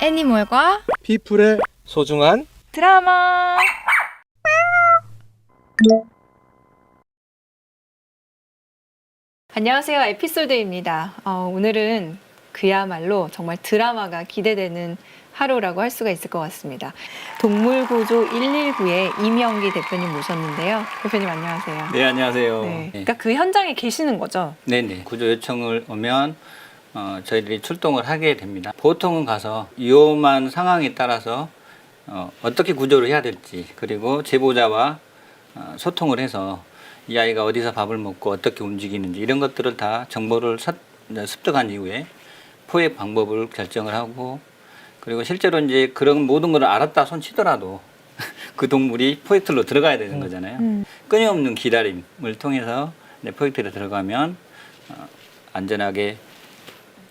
애니멀과 피플의 소중한 드라마. 안녕하세요, 에피소드입니다. 오늘은 그야말로 정말 드라마가 기대되는 하루라고 할 수가 있을 것 같습니다. 동물구조 119의 이명기 대표님 모셨는데요. 대표님 안녕하세요. 네, 안녕하세요. 네, 그러니까 그 현장에 계시는 거죠? 네네. 구조 요청을 오면 저희들이 출동을 하게 됩니다. 보통은 가서 위험한 상황에 따라서 어떻게 구조를 해야 될지, 그리고 제보자와 소통을 해서 이 아이가 어디서 밥을 먹고 어떻게 움직이는지 이런 것들을 다 정보를 습득한 이후에 포획 방법을 결정을 하고, 그리고 실제로 이제 그런 모든 걸 알았다 손치더라도 그 동물이 포획틀로 들어가야 되는 거잖아요. 끊임없는 기다림을 통해서 포획틀에 들어가면 안전하게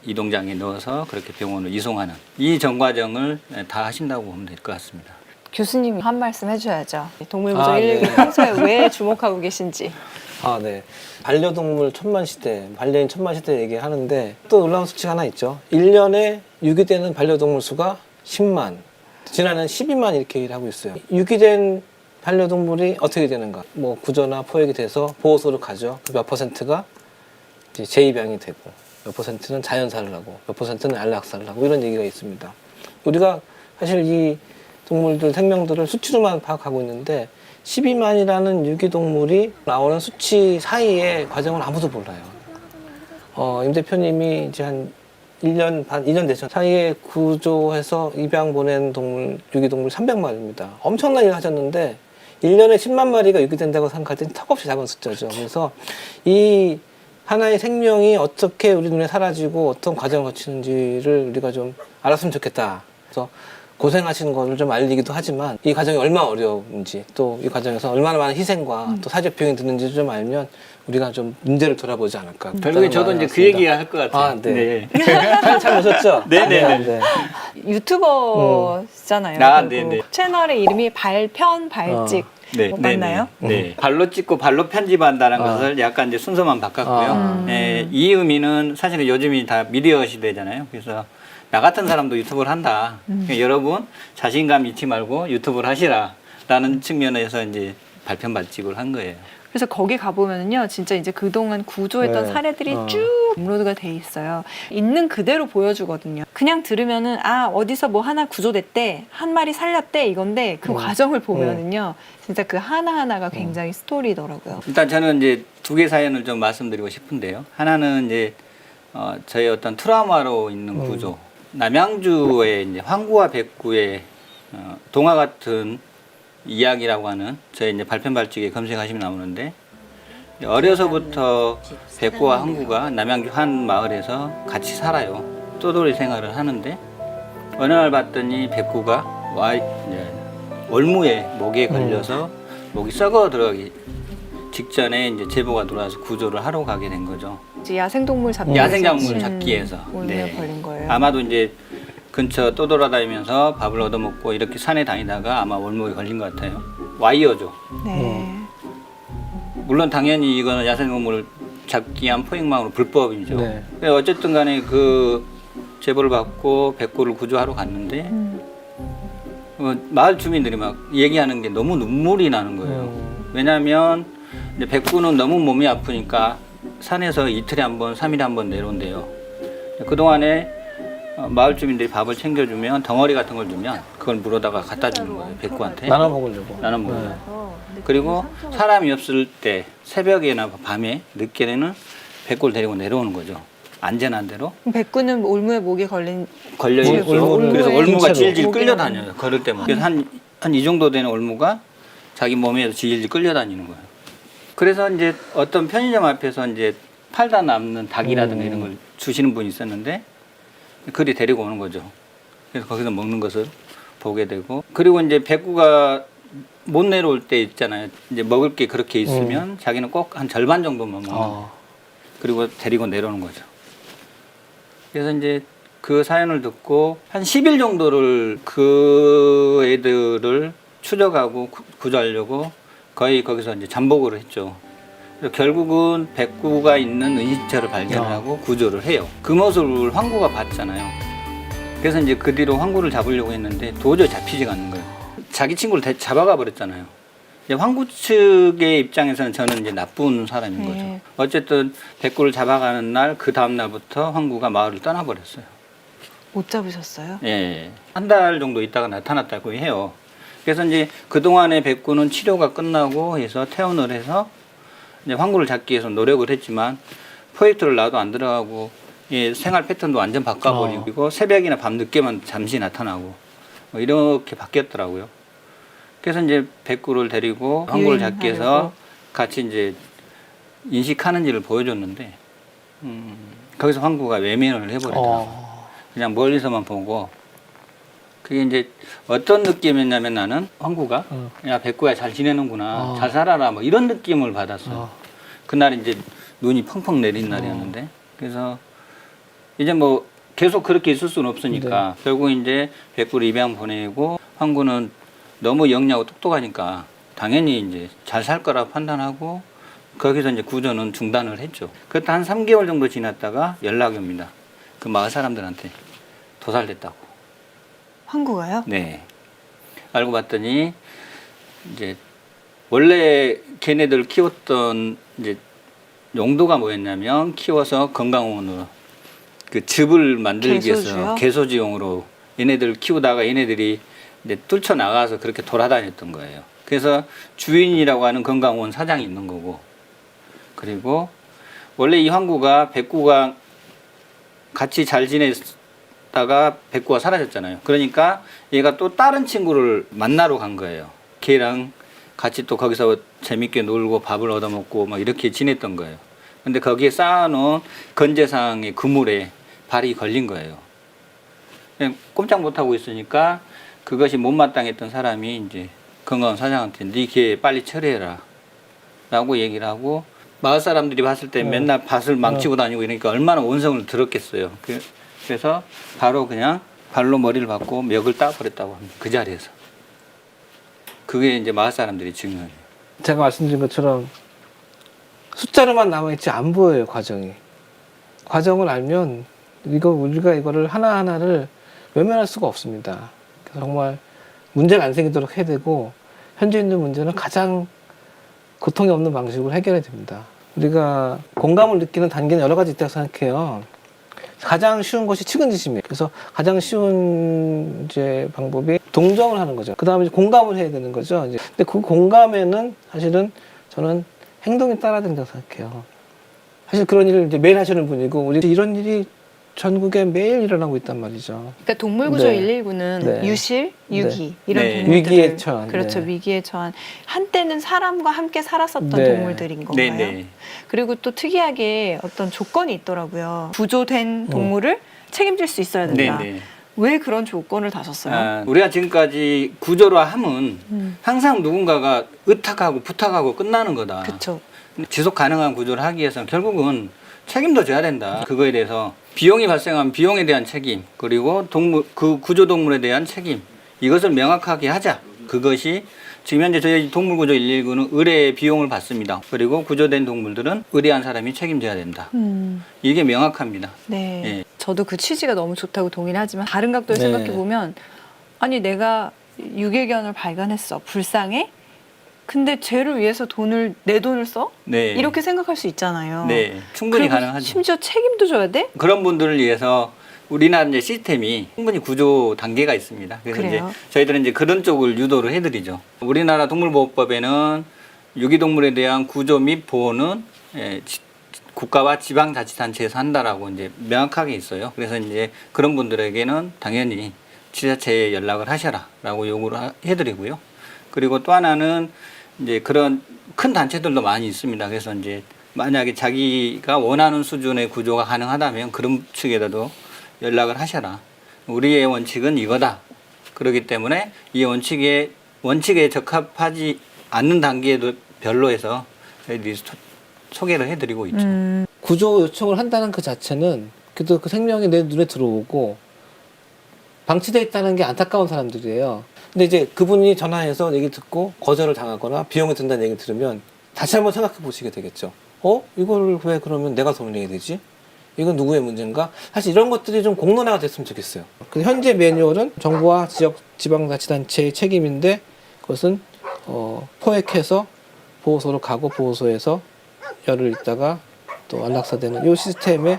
이동장에 넣어서 그렇게 병원으로 이송하는 이 전 과정을 다 하신다고 보면 될 것 같습니다. 교수님이 한 말씀 해줘야죠. 동물구조 119 네. 평소에 왜 주목하고 계신지. 네. 반려동물 천만 시대, 반려인 천만 시대 얘기하는데 또 놀라운 수치가 하나 있죠. 1년에 유기되는 반려동물 수가 10만, 지난해는 12만 이렇게 얘기를 하고 있어요. 유기된 반려동물이 어떻게 되는가? 뭐 구조나 포획이 돼서 보호소로 가죠. 그 몇 퍼센트가 이제 재입양이 되고, 몇 퍼센트는 자연사를 하고, 몇 퍼센트는 안락사를 하고 이런 얘기가 있습니다. 우리가 사실 이 동물들 생명들을 수치로만 파악하고 있는데 12만이라는 유기동물이 나오는 수치 사이의 과정을 아무도 몰라요. 임 대표님이 이제 한 1년 반, 2년 되죠. 사이에 구조해서 입양 보낸 동물, 유기동물 300마리입니다. 엄청난 일 하셨는데 1년에 10만 마리가 유기된다고 생각할 때는 턱없이 작은 숫자죠. 그래서 이 하나의 생명이 어떻게 우리 눈에 사라지고 어떤 과정을 거치는지를 우리가 좀 알았으면 좋겠다. 그래서 고생하시는 거를 좀 알리기도 하지만 이 과정이 얼마나 어려운지, 또 이 과정에서 얼마나 많은 희생과 또 사회적 비용이 드는지 좀 알면 우리가 좀 문제를 돌아보지 않을까. 결국에 저도 이제 그 얘기 할 것 같아요. 네. 잘 보셨죠? 네네네. 유튜버시잖아요. 네네. 채널의 이름이 발편 발찍. 네, 맞나요? 네. 발로 찍고 발로 편집한다는 것을 약간 이제 순서만 바꿨고요. 이 의미는 사실은 요즘이 다 미디어 시대잖아요. 그래서 나 같은 사람도 유튜브를 한다. 그러니까 여러분 자신감 잃지 말고 유튜브를 하시라라는 측면에서 이제 발편 발찍을 한 거예요. 그래서 거기 가보면요, 진짜 이제 그동안 구조했던 네. 사례들이 쭉 업로드가 돼 있어요. 있는 그대로 보여주거든요. 그냥 들으면은 어디서 뭐 하나 구조됐대, 한 마리 살렸대 이건데 그 과정을 보면은요, 진짜 그 하나하나가 굉장히 스토리더라고요. 일단 저는 이제 두 개 사연을 좀 말씀드리고 싶은데요. 하나는 이제 저희 어떤 트라우마로 있는 구조. 남양주의 이제 황구와 백구의 동화 같은 이야기라고 하는 저희 이제 발편 발찍에 검색하시면 나오는데, 어려서부터 백구와 황구가 남양주 한 마을에서 같이 살아요. 또돌이 생활을 하는데 어느 날 봤더니 백구가 올무에 목에 걸려서 목이 썩어 들어가기 직전에 이제 제보가 들어와서 구조를 하러 가게 된 거죠. 이제 야생동물 잡기 야생작물 잡기 위해서. 올무에 걸린 거예요. 아마도 이제 근처 떠돌아다니면서 밥을 얻어먹고 이렇게 산에 다니다가 아마 올무에 걸린 것 같아요. 와이어죠. 네. 물론 당연히 이거는 야생동물을 잡기 위한 포획망으로 불법이죠. 네. 어쨌든 간에 그 제보를 받고 백구를 구조하러 갔는데 마을 주민들이 막 얘기하는 게 너무 눈물이 나는 거예요. 왜냐하면 이제 백구는 너무 몸이 아프니까 산에서 이틀에 한 번, 3일에 한 번 내려온대요. 그동안에 마을 주민들이 밥을 챙겨주면 덩어리 같은 걸 주면 그걸 물어다가 갖다 주는 거예요. 백구한테. 나눠 먹으려고. 나눠 먹어요. 그리고 사람이 없을 때 새벽에나 밤에 늦게는 백구를 데리고 내려오는 거죠. 안전한 대로. 백구는 올무에 목에 걸려 있고, 올무를 그래서 올무가 근처로. 질질 끌려다녀요. 걸을 때만. 그래서 한 이 정도 되는 올무가 자기 몸에서 질질 끌려다니는 거예요. 그래서 이제 어떤 편의점 앞에서 이제 팔다 남는 닭이라든가 이런 걸 주시는 분이 있었는데 그리 데리고 오는 거죠. 그래서 거기서 먹는 것을 보게 되고, 그리고 이제 백구가 못 내려올 때 있잖아요. 이제 먹을 게 그렇게 있으면 자기는 꼭 한 절반 정도만 먹는 거예요. 그리고 데리고 내려오는 거죠. 그래서 이제 그 사연을 듣고 한 10일 정도를 그 애들을 추적하고 구조하려고 거의 거기서 이제 잠복을 했죠. 그래서 결국은 백구가 있는 은신처를 발견하고 구조를 해요. 그 모습을 황구가 봤잖아요. 그래서 이제 그 뒤로 황구를 잡으려고 했는데 도저히 잡히지가 않는 거예요. 자기 친구를 잡아가 버렸잖아요. 이제 황구 측의 입장에서는 저는 이제 나쁜 사람인 거죠. 네. 어쨌든 백구를 잡아가는 날 그 다음 날부터 황구가 마을을 떠나버렸어요. 못 잡으셨어요? 예, 한 달 정도 있다가 나타났다고 해요. 그래서 이제 그 동안에 백구는 치료가 끝나고 해서 퇴원을 해서 이제 황구를 잡기 위해서 노력을 했지만 포획트를 놔도 안 들어가고 예, 생활 패턴도 완전 바꿔버리고 새벽이나 밤 늦게만 잠시 나타나고 뭐 이렇게 바뀌었더라고요. 그래서 이제 백구를 데리고 황구를 잡기 위해서 유인하려고. 같이 이제 인식하는지를 보여줬는데 거기서 황구가 외면을 해버리더라고요. 그냥 멀리서만 보고 그게 이제 어떤 느낌이었냐면 나는 황구가 야 백구야 잘 지내는구나 잘 살아라 뭐 이런 느낌을 받았어요. 그날 이제 눈이 펑펑 내린 날이었는데 그래서 이제 뭐 계속 그렇게 있을 수는 없으니까 결국 이제 백구를 입양 보내고 황구는 너무 영리하고 똑똑하니까 당연히 이제 잘 살 거라 판단하고 거기서 이제 구조는 중단을 했죠. 그때 한 3개월 정도 지났다가 연락이 옵니다. 그 마을 사람들한테 도살됐다고. 황구가요? 네. 알고 봤더니 이제 원래 걔네들 키웠던 이제 용도가 뭐였냐면 키워서 건강원으로 그 즙을 만들기 위해서 개소주요? 개소지용으로 얘네들 키우다가 얘네들이 이제 뚫쳐 나가서 그렇게 돌아다녔던 거예요. 그래서 주인이라고 하는 건강원 사장이 있는 거고 그리고 원래 이 황구가 백구가 같이 잘 지냈다가 백구가 사라졌잖아요. 그러니까 얘가 또 다른 친구를 만나러 간 거예요. 걔랑 같이 또 거기서 재밌게 놀고 밥을 얻어먹고 막 이렇게 지냈던 거예요. 근데 거기에 쌓아놓은 건재상의 그물에 발이 걸린 거예요. 그냥 꼼짝 못하고 있으니까 그것이 못마땅했던 사람이 이제 건강원 사장한테 네 개 빨리 처리해라 라고 얘기를 하고 마을 사람들이 봤을 때 맨날 밭을 망치고 다니고 이러니까 얼마나 원성을 들었겠어요. 그래서 바로 그냥 발로 머리를 박고 멱을 따버렸다고 합니다. 그 자리에서. 그게 이제 마을 사람들이 증언이에요. 제가 말씀드린 것처럼 숫자로만 남아있지 안 보여요, 과정이. 과정을 알면 우리가 이거를 하나하나를 외면할 수가 없습니다. 그래서 정말 문제가 안 생기도록 해야 되고 현재 있는 문제는 가장 고통이 없는 방식으로 해결해야 됩니다. 우리가 공감을 느끼는 단계는 여러 가지 있다고 생각해요. 가장 쉬운 것이 측은지심이에요. 그래서 가장 쉬운 이제 방법이 동정을 하는 거죠. 그 다음에 공감을 해야 되는 거죠. 이제 근데 그 공감에는 사실은 저는 행동이 따라야 된다고 생각해요. 사실 그런 일을 이제 매일 하시는 분이고 우리 이런 일이 전국에 매일 일어나고 있단 말이죠. 그러니까 동물구조 네. 119는 네. 유실, 유기 네. 이런 네. 동물들 위기에 처한, 그렇죠. 네. 위기에 처한 한때는 사람과 함께 살았었던 네. 동물들인 건가요? 네네. 그리고 또 특이하게 어떤 조건이 있더라고요. 구조된 동물을 책임질 수 있어야 된다. 네네. 왜 그런 조건을 다셨어요? 아, 우리가 지금까지 구조로 함은 항상 누군가가 의탁하고 부탁하고 끝나는 거다. 그렇죠. 지속 가능한 구조를 하기 위해서는 결국은 책임도 져야 된다. 그거에 대해서 비용이 발생하면 비용에 대한 책임, 그리고 그 구조동물에 대한 책임, 이것을 명확하게 하자. 그것이 지금 현재 저희 동물구조 119는 의뢰의 비용을 받습니다. 그리고 구조된 동물들은 의뢰한 사람이 책임져야 된다. 이게 명확합니다. 네. 예. 저도 그 취지가 너무 좋다고 동의를 하지만 다른 각도에서 네. 생각해 보면 아니 내가 유괴견을 발견했어. 불쌍해? 근데 쟤를 위해서 내 돈을 써? 네. 이렇게 생각할 수 있잖아요. 네, 충분히 그리고 가능하죠. 심지어 책임도 져야 돼? 그런 분들을 위해서 우리나라 이제 시스템이 충분히 구조 단계가 있습니다. 그래서 그래요? 이제 저희들은 이제 그런 쪽을 유도를 해드리죠. 우리나라 동물보호법에는 유기동물에 대한 구조 및 보호는 국가와 지방자치단체에서 한다라고 이제 명확하게 있어요. 그래서 이제 그런 분들에게는 당연히 지자체에 연락을 하셔라라고 요구를 해드리고요. 그리고 또 하나는 이제 그런 큰 단체들도 많이 있습니다. 그래서 이제 만약에 자기가 원하는 수준의 구조가 가능하다면 그런 측에다도 연락을 하셔라. 우리의 원칙은 이거다. 그렇기 때문에 이 원칙에 적합하지 않는 단계에도 별로 해서 저희들이 소개를 해드리고 있죠. 구조 요청을 한다는 그 자체는 그래도 그 생명이 내 눈에 들어오고 방치되어 있다는 게 안타까운 사람들이에요. 근데 이제 그분이 전화해서 얘기 듣고 거절을 당하거나 비용이 든다는 얘기 들으면 다시 한번 생각해 보시게 되겠죠. 이거를 왜 그러면 내가 돈을 내야 되지? 이건 누구의 문제인가? 사실 이런 것들이 좀 공론화가 됐으면 좋겠어요. 그 현재 매뉴얼은 정부와 지방자치단체의 책임인데 그것은 포획해서 보호소로 가고 보호소에서 열흘 있다가 또 안락사되는 이 시스템에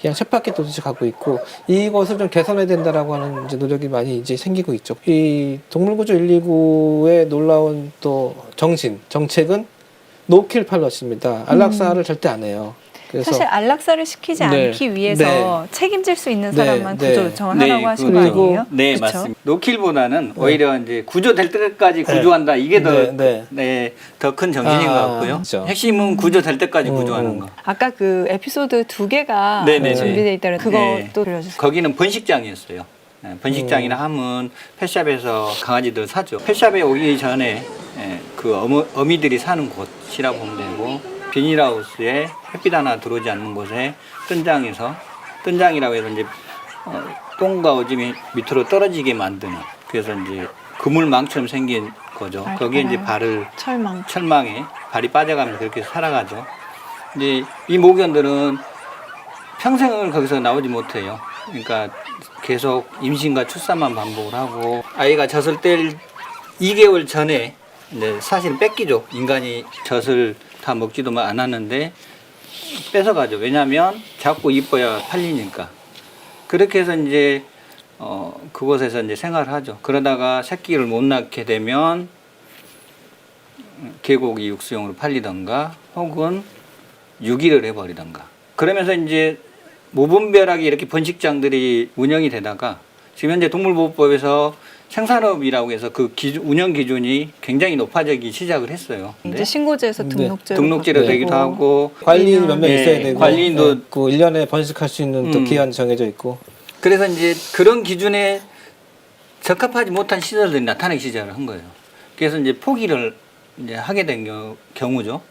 그냥 쳇바퀴 도듯이 가고 있고 이것을 좀 개선해야 된다라고 하는 이제 노력이 많이 이제 생기고 있죠. 이 동물구조 119의 놀라운 또 정책은 노킬 팔럿입니다. 안락사를 절대 안 해요. 그래서 사실 안락사를 시키지 네. 않기 위해서 책임질 수 있는 사람만 네. 구조 요청을 하라고 하신 거 그리고- 아니에요? 네, 그쵸? 맞습니다. 노킬보다는 오히려 이제 구조될 때까지 구조한다. 이게 더 큰 정신인 것 같고요. 그렇죠. 핵심은 구조될 때까지 구조하는 거. 아까 그 에피소드 2개가 네네네. 준비되어 있다는 네. 그것도 들려주세요. 거기는 번식장이었어요. 번식장이라 하면 펫샵에서 강아지들 사죠. 펫샵에 오기 전에 그 어미들이 사는 곳이라고 보면 되고 비닐하우스에 햇빛 하나 들어오지 않는 곳에 뜬장이라고 해서 이제 똥과 오줌이 밑으로 떨어지게 만드는 그래서 이제 그물망처럼 생긴 거죠. 거기에 이제 발을 철망에 발이 빠져가면서 그렇게 살아가죠. 이제 이 모견들은 평생을 거기서 나오지 못해요. 그러니까 계속 임신과 출산만 반복을 하고 아이가 젖을 뗄 2개월 전에 이제 사실 뺏기죠. 인간이 젖을 다 먹지도 않았는데 뺏어가죠. 왜냐하면 작고 이뻐야 팔리니까. 그렇게 해서 이제 그곳에서 이제 생활을 하죠. 그러다가 새끼를 못 낳게 되면 개고기 육수용으로 팔리던가 혹은 유기를 해버리던가. 그러면서 이제 무분별하게 이렇게 번식장들이 운영이 되다가 지금 현재 동물보호법에서 생산업이라고 해서 그 운영 기준이 굉장히 높아지기 시작을 했어요. 이제 신고제에서 등록제로 등록제로 바뀌고. 되기도 하고 관리인 몇 명 네, 있어야 되고 관리인도 그 1년에 번식할 수 있는 또 기한 정해져 있고 그래서 이제 그런 기준에 적합하지 못한 시설들이 나타나기 시작을 한 거예요. 그래서 이제 포기를 이제 하게 된 경우죠.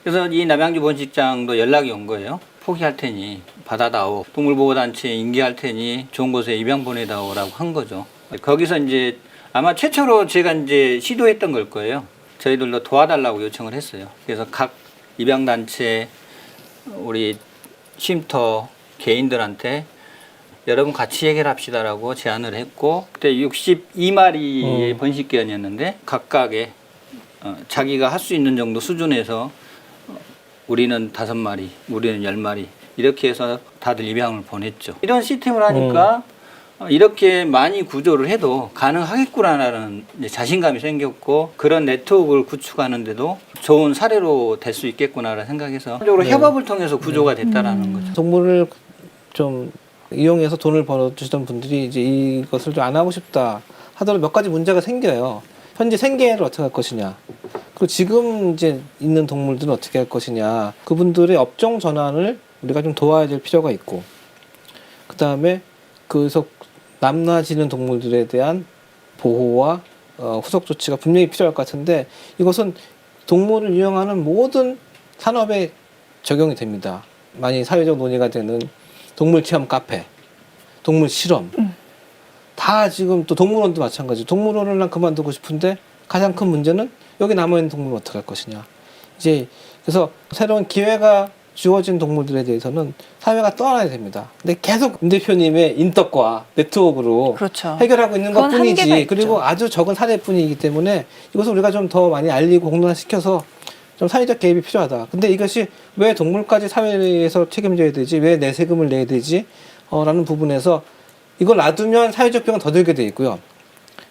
그래서 이 남양주 번식장도 연락이 온 거예요. 포기할 테니 받아다오. 동물보호단체에 인계할 테니 좋은 곳에 입양 보내다오라고 한 거죠. 거기서 이제 아마 최초로 제가 이제 시도했던 걸 거예요. 저희들도 도와달라고 요청을 했어요. 그래서 각 입양단체, 우리 쉼터 개인들한테 여러분 같이 해결합시다라고 제안을 했고 그때 62마리의 번식기원이었는데 각각의 자기가 할 수 있는 정도 수준에서 우리는 5마리, 우리는 10마리 이렇게 해서 다들 입양을 보냈죠. 이런 시스템을 하니까 이렇게 많이 구조를 해도 가능하겠구나라는 이제 자신감이 생겼고 그런 네트워크를 구축하는데도 좋은 사례로 될 수 있겠구나라는 생각해서 적으로 협업을 통해서 구조가 됐다라는 거죠. 동물을 좀 이용해서 돈을 벌어주시던 분들이 이제 이것을 좀 안 하고 싶다 하더라도 몇 가지 문제가 생겨요. 현재 생계를 어떻게 할 것이냐. 그리고 지금 이제 있는 동물들은 어떻게 할 것이냐. 그분들의 업종 전환을 우리가 좀 도와야 될 필요가 있고, 그 다음에 그래서 남나지는 동물들에 대한 보호와 후속 조치가 분명히 필요할 것 같은데 이것은 동물을 이용하는 모든 산업에 적용이 됩니다. 많이 사회적 논의가 되는 동물 체험 카페, 동물 실험. 다 지금 또 동물원도 마찬가지. 동물원을 난 그만두고 싶은데 가장 큰 문제는 여기 남아있는 동물을 어떻게 할 것이냐. 이제 그래서 새로운 기회가 주어진 동물들에 대해서는 사회가 떠나야 됩니다. 근데 계속 임 대표님의 인덕과 네트워크로 그렇죠. 해결하고 있는 그건 한계가 것뿐이지. 있죠. 그리고 아주 적은 사례뿐이기 때문에 이것을 우리가 좀 더 많이 알리고 공론화시켜서 좀 사회적 개입이 필요하다. 근데 이것이 왜 동물까지 사회에서 책임져야 되지? 왜 내 세금을 내야 되지? 라는 부분에서 이걸 놔두면 사회적 비용은 더 들게 돼 있고요.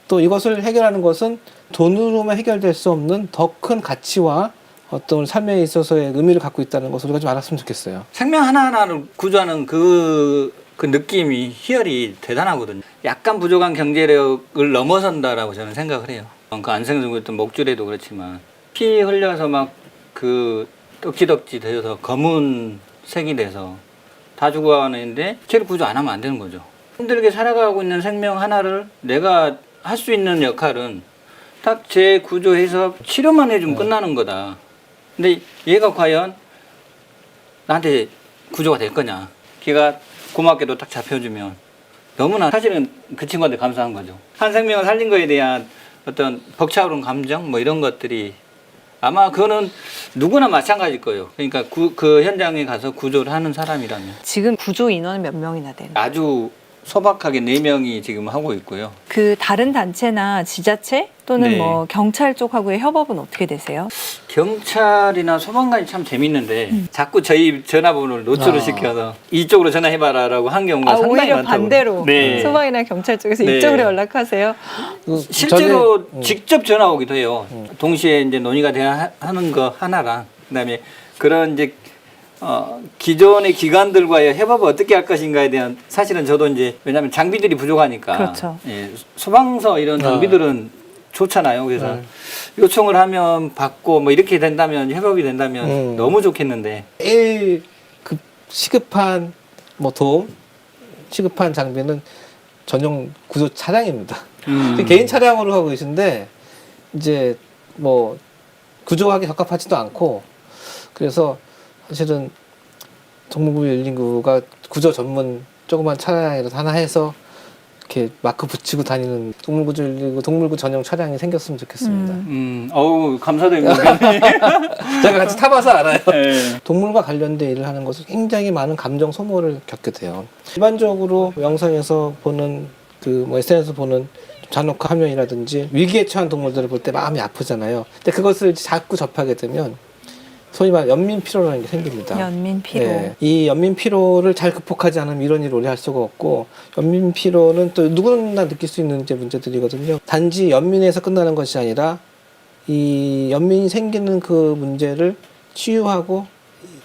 또 이것을 해결하는 것은 돈으로만 해결될 수 없는 더 큰 가치와 어떤 삶에 있어서의 의미를 갖고 있다는 것을 우리가 좀 알았으면 좋겠어요. 생명 하나하나를 구조하는 그 느낌이 희열이 대단하거든요. 약간 부족한 경제력을 넘어선다라고 저는 생각을 해요. 그 안생성했던 목줄에도 그렇지만 피 흘려서 막 그 떡지덕지 되어서 검은 색이 돼서 다 죽어가는데 쟤를 구조 안 하면 안 되는 거죠. 힘들게 살아가고 있는 생명 하나를 내가 할 수 있는 역할은 딱 재구조해서 치료만 해주면 끝나는 거다. 근데 얘가 과연 나한테 구조가 될 거냐. 걔가 고맙게도 딱 잡혀주면 너무나 사실은 그 친구한테 감사한 거죠. 한 생명을 살린 거에 대한 어떤 벅차오른 감정 뭐 이런 것들이 아마 그거는 누구나 마찬가지일 거예요. 그러니까 그 현장에 가서 구조를 하는 사람이라면 지금 구조 인원은 몇 명이나 되나요? 아주 소박하게 4명이 지금 하고 있고요. 그 다른 단체나 지자체 또는 네. 뭐 경찰 쪽하고의 협업은 어떻게 되세요? 경찰이나 소방관이 참 재밌는데 자꾸 저희 전화번호를 노출을 시켜서 이쪽으로 전화해봐라라고 한 경우가 상당히 오히려 많다고. 반대로 네. 소방이나 경찰 쪽에서 네. 이쪽으로 연락하세요. 실제로 직접 전화 오기도 해요. 동시에 이제 논의가 돼야 하는 거 하나랑 그다음에 그런 이제 기존의 기관들과의 협업을 어떻게 할 것인가에 대한 사실은 저도 이제 왜냐하면 장비들이 부족하니까 그렇죠. 예, 소방서 이런 장비들은 좋잖아요. 그래서 요청을 하면 받고 뭐 이렇게 된다면 협업이 된다면 너무 좋겠는데 제일 시급한 뭐 도움, 시급한 장비는 전용 구조 차량입니다. 개인 차량으로 하고 계신데 이제 뭐 구조하기 적합하지도 않고 그래서 사실은 동물구조 119가 구조 전문 조그만 차량이라도 하나 해서 이렇게 마크 붙이고 다니는 동물구조 119 동물구 전용 차량이 생겼으면 좋겠습니다. 어우 감사드립니다. 제가 같이 타봐서 알아요. 네. 동물과 관련된 일을 하는 것은 굉장히 많은 감정 소모를 겪게 돼요. 일반적으로 영상에서 보는 그 뭐 SNS에서 보는 잔혹한 화면이라든지 위기에 처한 동물들을 볼 때 마음이 아프잖아요. 근데 그것을 자꾸 접하게 되면 소위 말 연민 피로라는 게 생깁니다. 연민 피로. 네, 이 연민 피로를 잘 극복하지 않으면 이런 일을 오래 할 수가 없고 연민 피로는 또 누구나 느낄 수 있는 이제 문제들이거든요. 단지 연민에서 끝나는 것이 아니라 이 연민이 생기는 그 문제를 치유하고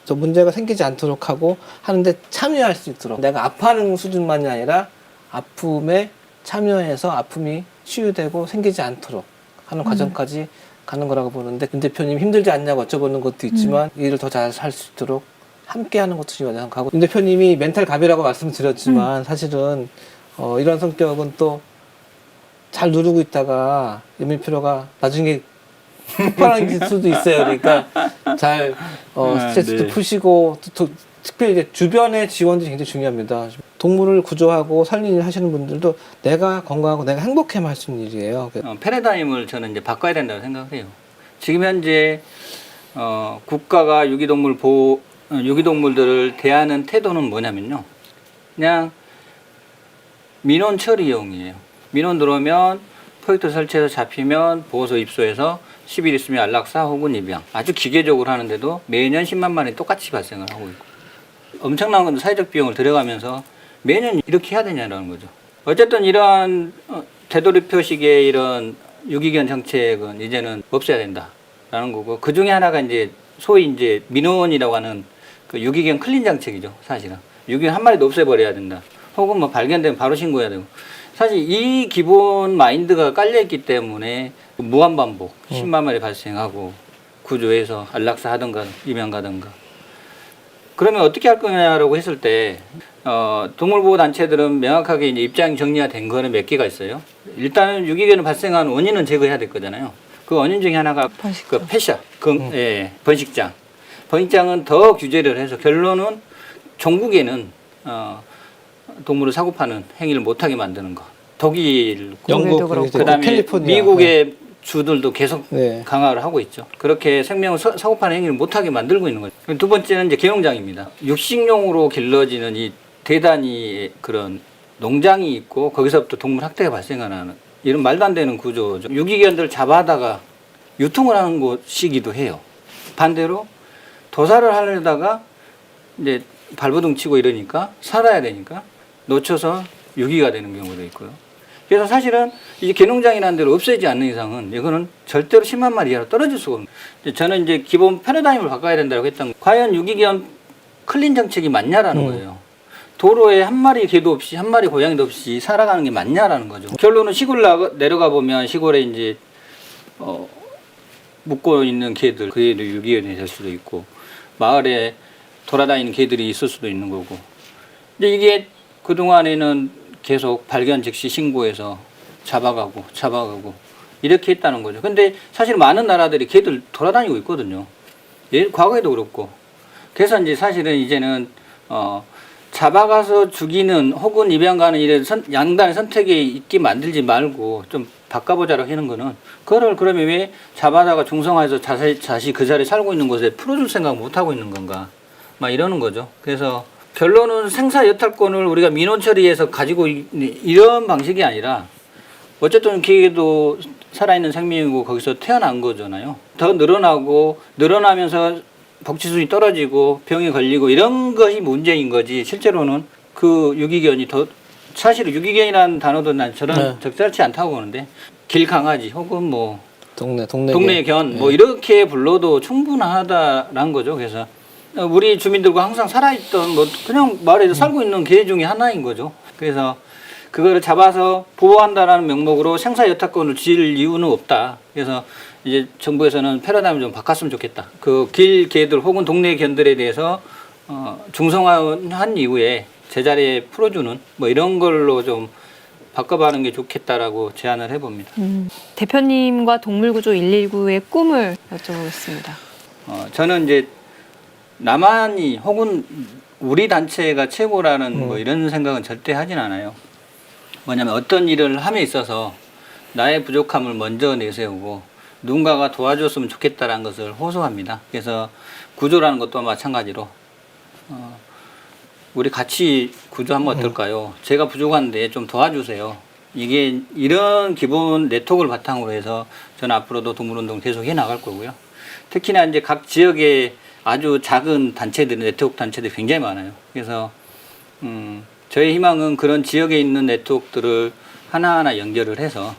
또 문제가 생기지 않도록 하고 하는데 참여할 수 있도록 내가 아파하는 수준만이 아니라 아픔에 참여해서 아픔이 치유되고 생기지 않도록 하는 과정까지 가는 거라고 보는데 윤 대표님 힘들지 않냐고 여쭤보는 것도 있지만 이 일을 더 잘 할 수 있도록 함께 하는 것도 중요하다고 생각하고 윤 대표님이 멘탈 갑이라고 말씀드렸지만 사실은 이런 성격은 또 잘 누르고 있다가 연민 피로가 나중에 폭발할 수도 있어요. 그러니까 잘 스트레스도 네. 푸시고 또 특별히 이제 주변의 지원들이 굉장히 중요합니다. 동물을 구조하고 살리는 일 하시는 분들도 내가 건강하고 내가 행복해만 할 수 있는 일이에요. 패러다임을 저는 이제 바꿔야 된다고 생각해요. 지금 현재 국가가 유기동물들을 대하는 태도는 뭐냐면요. 그냥 민원 처리용이에요. 민원 들어오면 포획터 설치해서 잡히면 보호소 입소해서 10일 있으면 안락사 혹은 입양. 아주 기계적으로 하는데도 매년 10만 마리 똑같이 발생을 하고 있고 엄청난 사회적 비용을 들여가면서 매년 이렇게 해야 되냐라는 거죠. 어쨌든 이러한 되돌이표식의 이런 유기견 정책은 이제는 없애야 된다라는 거고 그 중에 하나가 이제 소위 이제 민원이라고 하는 그 유기견 클린 정책이죠. 사실은 유기견 한 마리도 없애버려야 된다. 혹은 뭐 발견되면 바로 신고해야 되고 사실 이 기본 마인드가 깔려있기 때문에 무한반복 10만 마리 발생하고 구조해서 안락사 하든가 입양 가든가 그러면 어떻게 할 거냐라고 했을 때 동물보호단체들은 명확하게 이제 입장 정리가 된 거는 몇 개가 있어요. 일단은 유기견을 발생한 원인은 제거해야 될 거잖아요. 그 원인 중에 하나가 그 폐샤, 번식장. 번식장은 더 규제를 해서 결론은 종국에는 동물을 사고 파는 행위를 못하게 만드는 거. 독일, 영국, 그다음에 캘리포니아, 미국의 주들도 계속 네. 강화를 하고 있죠. 그렇게 생명을 사고 파는 행위를 못하게 만들고 있는 거죠. 두 번째는 이제 개농장입니다. 육식용으로 길러지는 이 대단히 그런 농장이 있고 거기서부터 동물 학대가 발생하는 이런 말도 안 되는 구조죠. 유기견들 잡아다가 유통을 하는 곳이기도 해요. 반대로 도살을 하려다가 이제 발버둥 치고 이러니까 살아야 되니까 놓쳐서 유기가 되는 경우도 있고요. 그래서 사실은 이제 개농장이라는 데를 없애지 않는 이상은 이거는 절대로 10만 마리 이하로 떨어질 수가 없는. 저는 이제 기본 패러다임을 바꿔야 된다고 했던 과연 유기견 클린 정책이 맞냐라는 거예요. 도로에 한 마리 개도 없이 한 마리 고양이도 없이 살아가는 게 맞냐라는 거죠. 결론은 시골 내려가 보면 시골에 이제 묵고 있는 개들 그 애도 유기견이 될 수도 있고 마을에 돌아다니는 개들이 있을 수도 있는 거고. 근데 이게 그동안에는 계속 발견 즉시 신고해서 잡아가고 이렇게 했다는 거죠. 근데 사실 많은 나라들이 개들 돌아다니고 있거든요. 과거에도 그렇고. 그래서 이제 사실은 이제는 잡아가서 죽이는 혹은 입양가는 이런 양단의 선택에 있게 만들지 말고 좀 바꿔보자라고 하는 거는 그거를 그러면 왜 잡아다가 중성화해서 자시 그 자리에 살고 있는 곳에 풀어줄 생각 못 하고 있는 건가 막 이러는 거죠. 그래서 결론은 생사 여탈권을 우리가 민원 처리해서 가지고 이런 방식이 아니라 어쨌든 기계도 살아있는 생명이고 거기서 태어난 거잖아요. 더 늘어나면서 복지 수준이 떨어지고 병에 걸리고 이런 것이 문제인 거지 실제로는 그 유기견이 더 사실 유기견이라는 단어도 난 저는 적절치 않다고 보는데 길강아지 혹은 뭐 동네 견 뭐 이렇게 불러도 충분하다라는 거죠. 그래서 우리 주민들과 항상 살아있던 뭐 그냥 마을에서 살고 있는 개 중에 하나인 거죠. 그래서 그거를 잡아서 보호한다라는 명목으로 생사 여타권을 질 이유는 없다. 그래서 이제 정부에서는 패러다임을 좀 바꿨으면 좋겠다. 그 길 개들 혹은 동네 견들에 대해서 중성화한 이후에 제자리에 풀어주는 뭐 이런 걸로 좀 바꿔봐는 게 좋겠다라고 제안을 해봅니다. 대표님과 동물구조 119의 꿈을 여쭤보겠습니다. 저는 이제 나만이 혹은 우리 단체가 최고라는 뭐 이런 생각은 절대 하진 않아요. 뭐냐면 어떤 일을 함에 있어서 나의 부족함을 먼저 내세우고 누군가가 도와줬으면 좋겠다라는 것을 호소합니다. 그래서 구조라는 것도 마찬가지로 우리 같이 구조하면 어떨까요? 제가 부족한데 좀 도와주세요. 이게 이런 기본 네트워크를 바탕으로 해서 저는 앞으로도 동물운동 계속 해 나갈 거고요. 특히나 이제 각 지역에 아주 작은 단체들, 네트워크 단체들이 굉장히 많아요. 그래서 저의 희망은 그런 지역에 있는 네트워크들을 하나하나 연결을 해서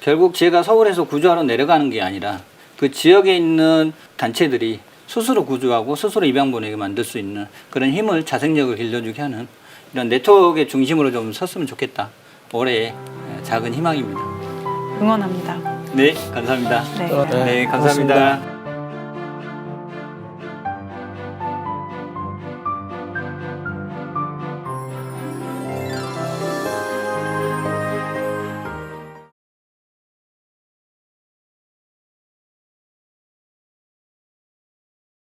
결국 제가 서울에서 구조하러 내려가는 게 아니라 그 지역에 있는 단체들이 스스로 구조하고 스스로 입양 보내게 만들 수 있는 그런 힘을 자생력을 길러주게 하는 이런 네트워크의 중심으로 좀 섰으면 좋겠다. 올해의 작은 희망입니다. 응원합니다. 네, 감사합니다. 네. 네, 감사합니다.